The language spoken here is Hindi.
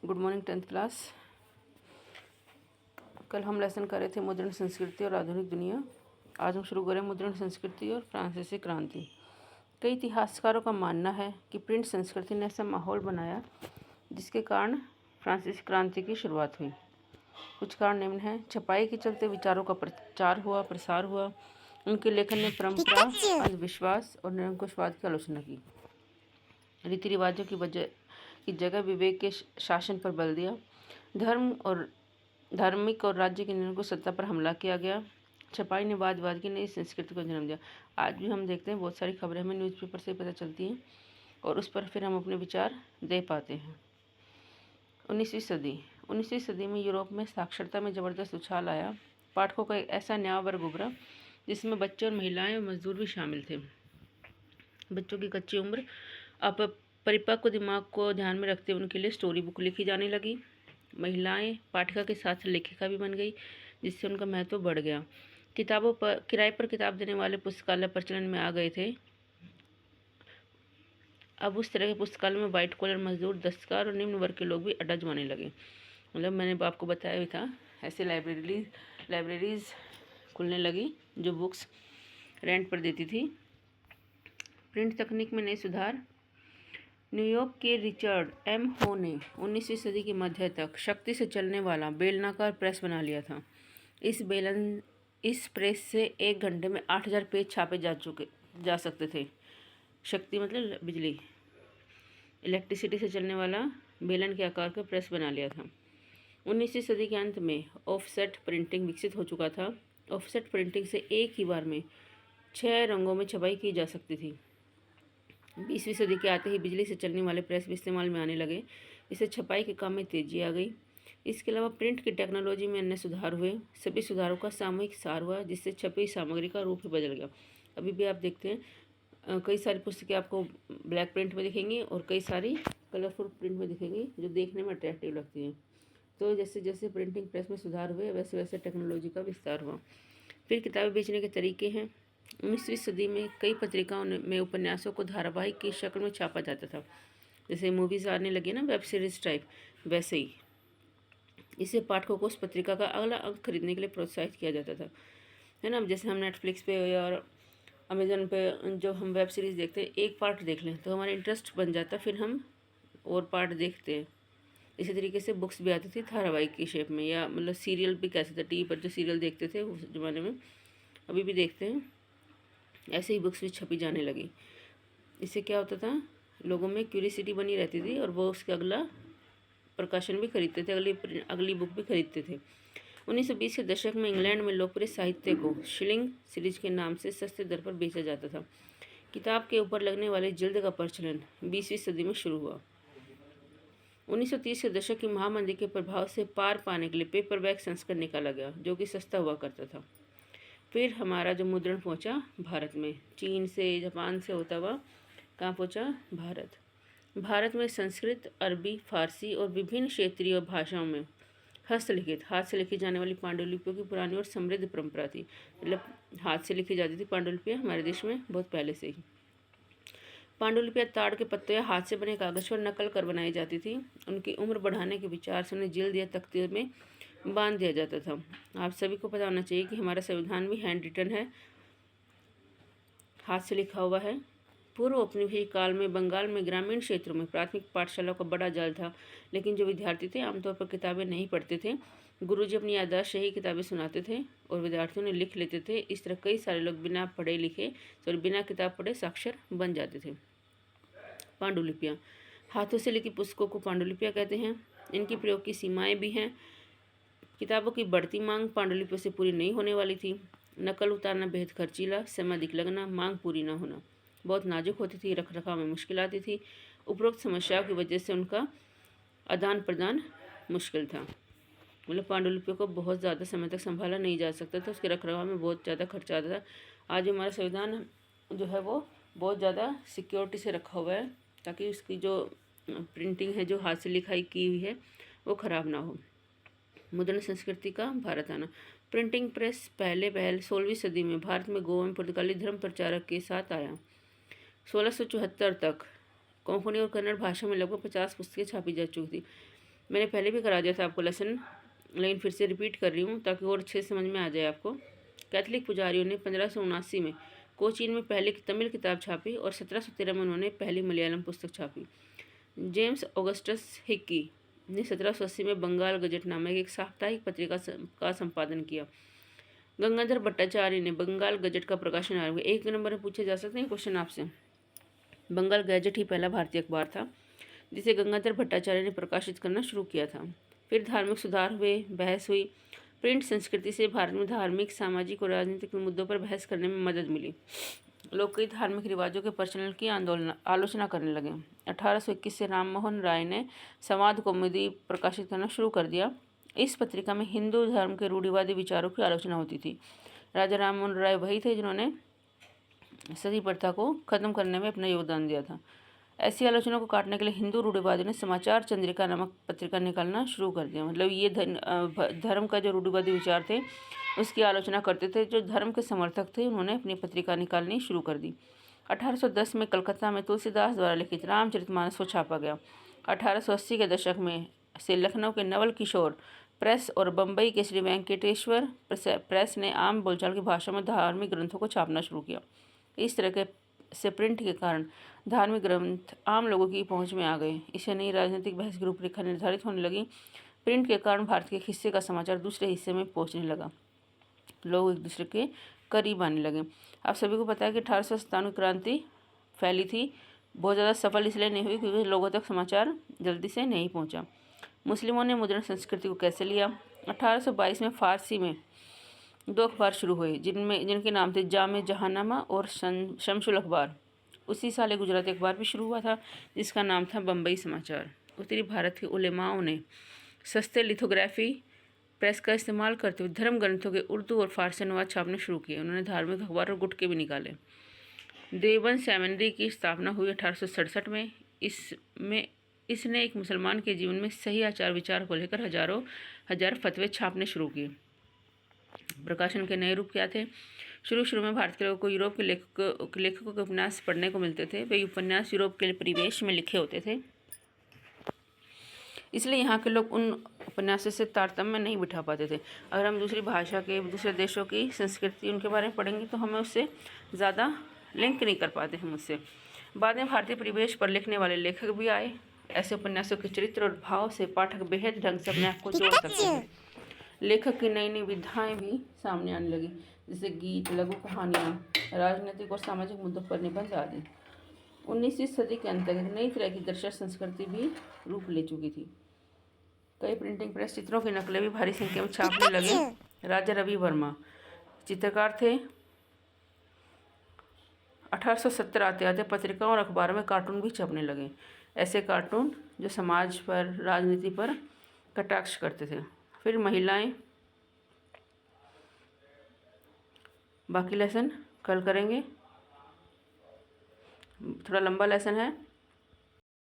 Good morning 10th class. कल हम लेसन कर रहे थे मुद्रण संस्कृति और आधुनिक दुनिया। आज हम शुरू करें मुद्रण संस्कृति और फ्रांसीसी क्रांति। कई इतिहासकारों का मानना है कि प्रिंट संस्कृति ने ऐसा माहौल बनाया जिसके कारण फ्रांसीसी क्रांति की शुरुआत हुई। कुछ कारण निम्न हैं। छपाई के चलते विचारों का प्रसार हुआ। उनके लेखन ने परंपरा, अंधविश्वास और निरंकुशवाद की आलोचना की। रीति रिवाजों की जगह विवेक के शासन पर बल दिया। धार्मिक और राज्य के निरंकुश सत्ता पर हमला किया गया। छपाई ने वाद की नई संस्कृति को जन्म दिया। आज भी हम देखते हैं बहुत सारी खबरें हमें न्यूज़पेपर से पता चलती हैं और उस पर फिर हम अपने विचार दे पाते हैं। 19वीं सदी में यूरोप में साक्षरता में ज़बरदस्त उछाल आया। पाठकों का एक ऐसा नया वर्ग उभरा जिसमें बच्चे और महिलाएं और मजदूर भी शामिल थे। बच्चों की कच्ची उम्र अब परिपक्व दिमाग को ध्यान में रखते हुए उनके लिए स्टोरी बुक लिखी जाने लगी। महिलाएं पाठिका के साथ लेखिका भी बन गई, जिससे उनका महत्व बढ़ गया। किताबों पर किराए पर किताब देने वाले पुस्तकालय प्रचलन में आ गए थे। अब उस तरह के पुस्तकालय में वाइट कॉलर मजदूर, दस्तकार और निम्न वर्ग के लोग भी अड्डा जमाने लगे। मतलब मैंने आपको बताया भी था, ऐसे लाइब्रेरीज खुलने लगी जो बुक्स रेंट पर देती थी। प्रिंट तकनीक में नए सुधार। न्यूयॉर्क के रिचर्ड एम हो ने 19वीं सदी के मध्य तक शक्ति से चलने वाला बेलनाकार प्रेस बना लिया था। इस प्रेस से एक घंटे में 8000 पेज छापे जा सकते थे। शक्ति मतलब बिजली, इलेक्ट्रिसिटी से चलने वाला बेलन के आकार का प्रेस बना लिया था। 19वीं सदी के अंत में ऑफसेट प्रिंटिंग विकसित हो चुका था। ऑफसेट प्रिंटिंग से एक ही बार में 6 रंगों में छपाई की जा सकती थी। 20वीं सदी के आते ही बिजली से चलने वाले प्रेस भी इस्तेमाल में आने लगे। इससे छपाई के काम में तेजी आ गई। इसके अलावा प्रिंट की टेक्नोलॉजी में अन्य सुधार हुए। सभी सुधारों का सामूहिक सार हुआ, जिससे छपी सामग्री का रूप ही बदल गया। अभी भी आप देखते हैं कई सारी पुस्तकें आपको ब्लैक प्रिंट में दिखेंगी और कई सारी कलरफुल प्रिंट में दिखेंगी, जो देखने में अट्रैक्टिव लगती हैं। तो जैसे जैसे प्रिंटिंग प्रेस में सुधार हुए, वैसे वैसे टेक्नोलॉजी का विस्तार हुआ। फिर किताबें बेचने के तरीके हैं। 19वीं सदी में कई पत्रिकाओं में उपन्यासों को धारावाहिक की शक्ल में छापा जाता था। जैसे मूवीज़ आने लगी ना, वेब सीरीज टाइप, वैसे ही इससे पाठकों को उस पत्रिका का अगला अंक खरीदने के लिए प्रोत्साहित किया जाता था, है ना। जैसे हम नेटफ्लिक्स पे और अमेजन पे जो हम वेब सीरीज़ देखते हैं, एक पार्ट देख लें तो हमारा इंटरेस्ट बन जाता, फिर हम और पार्ट देखते हैं। इसी तरीके से बुक्स भी आती थी धारावाहिक की शेप में, या मतलब सीरियल भी कैसे था, टीवी पर जो सीरियल देखते थे उस ज़माने में, अभी भी देखते हैं, ऐसे ही बुक्स भी छपी जाने लगी। इससे क्या होता था, लोगों में क्यूरियोसिटी बनी रहती थी और वो उसके अगला प्रकाशन भी खरीदते थे, अगली बुक भी खरीदते थे। 1920 के दशक में इंग्लैंड में लोकप्रिय साहित्य को शिलिंग सीरीज के नाम से सस्ते दर पर बेचा जाता था। किताब के ऊपर लगने वाले जिल्द का प्रचलन 20वीं सदी में शुरू हुआ। 1930 के दशक की महामंदी के प्रभाव से पार पाने के लिए पेपरबैक संस्करण निकाला गया, जो कि सस्ता हुआ करता था। फिर हमारा जो मुद्रण पहुंचा भारत में, चीन से, जापान से होता हुआ कहाँ पहुंचा, भारत में संस्कृत, अरबी, फारसी और विभिन्न क्षेत्रीय भाषाओं में हस्तलिखित, हाथ से लिखी जाने वाली पांडुलिपियों की पुरानी और समृद्ध परंपरा थी। मतलब हाथ से लिखी जाती थी पांडुलिपियाँ हमारे देश में बहुत पहले से ही। पांडुलिपियाँ ताड़ के पत्ते या हाथ से बने कागज पर नकल कर बनाई जाती थी। उनकी उम्र बढ़ाने के विचार से उन्हें जिल्द या तख्ते में बांध दिया जाता था। आप सभी को पता होना चाहिए कि हमारा संविधान भी हैंड रिटन है, हाथ से लिखा हुआ है। पूर्व औपनिवेशिक काल में बंगाल में ग्रामीण क्षेत्रों में प्राथमिक पाठशालाओं का बड़ा जाल था, लेकिन जो विद्यार्थी थे आमतौर पर किताबें नहीं पढ़ते थे। गुरुजी अपनी याददाश्त से ही किताबें सुनाते थे और विद्यार्थियों ने लिख लेते थे। इस तरह कई सारे लोग बिना किताब पढ़े साक्षर बन जाते थे। पांडुलिपियाँ, हाथों से लिखी पुस्तकों को पांडुलिपियाँ कहते हैं। इनकी प्रयोग की सीमाएँ भी हैं। किताबों की बढ़ती मांग पांडुलिपियों से पूरी नहीं होने वाली थी। नकल उतारना बेहद खर्चीला, समय अधिक लगना, मांग पूरी न होना, बहुत नाजुक होती थी, रख रखाव में मुश्किल आती थी। उपरोक्त समस्याओं की वजह से उनका आदान प्रदान मुश्किल था। मतलब पांडुलिपियों को बहुत ज़्यादा समय तक संभाला नहीं जा सकता था, उसके रख रखाव में बहुत ज़्यादा खर्चा आता था। आज हमारा संविधान जो है वो बहुत ज़्यादा सिक्योरिटी से रखा हुआ है, ताकि उसकी जो प्रिंटिंग है, जो हाथ से लिखाई की हुई है, वो ख़राब ना हो। मुद्रण संस्कृति का भारत आना। प्रिंटिंग प्रेस पहल 16वीं सदी में भारत में गोवा में पुर्तगाली धर्म प्रचारक के साथ आया। 1674 तक कोंकणी और कन्नड़ भाषा में लगभग 50 पुस्तकें छापी जा चुकी थी। मैंने पहले भी करा दिया था आपको लेसन, लेकिन फिर से रिपीट कर रही हूँ ताकि और अच्छे से समझ में आ जाए आपको। कैथलिक पुजारियों ने 1579 में कोचीन में पहली तमिल किताब छापी और 1713 में उन्होंने पहली मलयालम पुस्तक छापी। जेम्स ऑगस्टस हिक्की ने 1780 में बंगाल गजट नामक एक साप्ताहिक पत्रिका का संपादन किया। गंगाधर भट्टाचार्य ने बंगाल गजट का प्रकाशन आरंभ किया। एक नंबर में पूछे जा सकते हैं क्वेश्चन आपसे। बंगाल गजट ही पहला भारतीय अखबार था जिसे गंगाधर भट्टाचार्य ने प्रकाशित करना शुरू किया था। फिर धार्मिक सुधार हुए, बहस हुई। प्रिंट संस्कृति से भारत में धार्मिक, सामाजिक और राजनीतिक मुद्दों पर बहस करने में मदद मिली। लोग कई धार्मिक रिवाजों के प्रचलन की आलोचना करने लगे। 1821 से राम मोहन राय ने संवाद कौमुदी प्रकाशित करना शुरू कर दिया। इस पत्रिका में हिंदू धर्म के रूढ़िवादी विचारों की आलोचना होती थी। राजा राम मोहन राय वही थे जिन्होंने सती प्रथा को खत्म करने में अपना योगदान दिया था। ऐसी आलोचना को काटने के लिए हिंदू रूढ़िवादियों ने समाचार चंद्रिका नामक पत्रिका निकालना शुरू कर दिया। मतलब ये धर्म का जो रूढ़िवादी विचार थे उसकी आलोचना करते थे। जो धर्म के समर्थक थे उन्होंने अपनी पत्रिका निकालनी शुरू कर दी। 1810 में कलकत्ता में तुलसीदास द्वारा लिखित रामचरितमानस को छापा गया। 1880 के दशक में से लखनऊ के नवल किशोर प्रेस और बम्बई के श्री वेंकटेश्वर प्रेस ने आम बोलचाल की भाषा में धार्मिक ग्रंथों को छापना शुरू किया। इस तरह के से प्रिंट के कारण धार्मिक ग्रंथ आम लोगों की पहुंच में आ गए। इससे नई राजनीतिक बहस की रूपरेखा निर्धारित होने लगी। प्रिंट के कारण भारत के एक हिस्से का समाचार दूसरे हिस्से में पहुंचने लगा। लोग एक दूसरे के करीब आने लगे। आप सभी को पता है कि 1897 क्रांति फैली थी। बहुत ज़्यादा सफल इसलिए नहीं हुई क्योंकि लोगों तक समाचार जल्दी से नहीं पहुंचा। मुस्लिमों ने मुद्रण संस्कृति को कैसे लिया? 1822 में फारसी में 2 अखबार शुरू हुए जिनके नाम थे जामे जहानामा और शमसुल अखबार। उसी साल एक गुजराती अखबार भी शुरू हुआ था जिसका नाम था बम्बई समाचार। उत्तरी भारत के उलेमाओं ने सस्ते लिथोग्राफी प्रेस का इस्तेमाल करते हुए धर्म ग्रंथों के उर्दू और फारसी अनुवाद छापने शुरू किए। उन्होंने धार्मिक अखबार और गुटके भी निकाले। देवबंद सेमिनरी की स्थापना हुई 1867 में। इसने एक मुसलमान के जीवन में सही आचार विचार को लेकर हजार फतवे छापने शुरू किए। प्रकाशन के नए रूप क्या थे? शुरू में भारत के लोगों को यूरोप के लेखकों के उपन्यास पढ़ने को मिलते थे। वे उपन्यास यूरोप के परिवेश में लिखे होते थे, इसलिए यहाँ के लोग उन उपन्यासों से तारतम्य नहीं बिठा पाते थे। अगर हम दूसरी भाषा के, दूसरे देशों की संस्कृति उनके बारे में पढ़ेंगे तो हमें उससे ज़्यादा लिंक नहीं कर पाते हम उससे। बाद में भारतीय परिवेश पर लिखने वाले लेखक भी आए। ऐसे उपन्यासों के चरित्र और भाव से पाठक बेहद ढंग से अपने आप को जोड़ सकते थे। लेखक की नई नई विधाएं भी सामने आने लगी, जैसे गीत, लघु कहानियाँ, राजनीतिक और सामाजिक मुद्दों पर निबंध आदि। 19वीं सदी के अंत तक एक नई तरह की दर्शक संस्कृति भी रूप ले चुकी थी। कई प्रिंटिंग प्रेस चित्रों की नकलें भी भारी संख्या में छापने लगे। राजा रवि वर्मा चित्रकार थे। 1870 आते आते पत्रिकाओं और अखबारों में कार्टून भी छपने लगे। ऐसे कार्टून जो समाज पर, राजनीति पर कटाक्ष करते थे। फिर महिलाएं, बाकी लेसन कल करेंगे, थोड़ा लंबा लेसन है।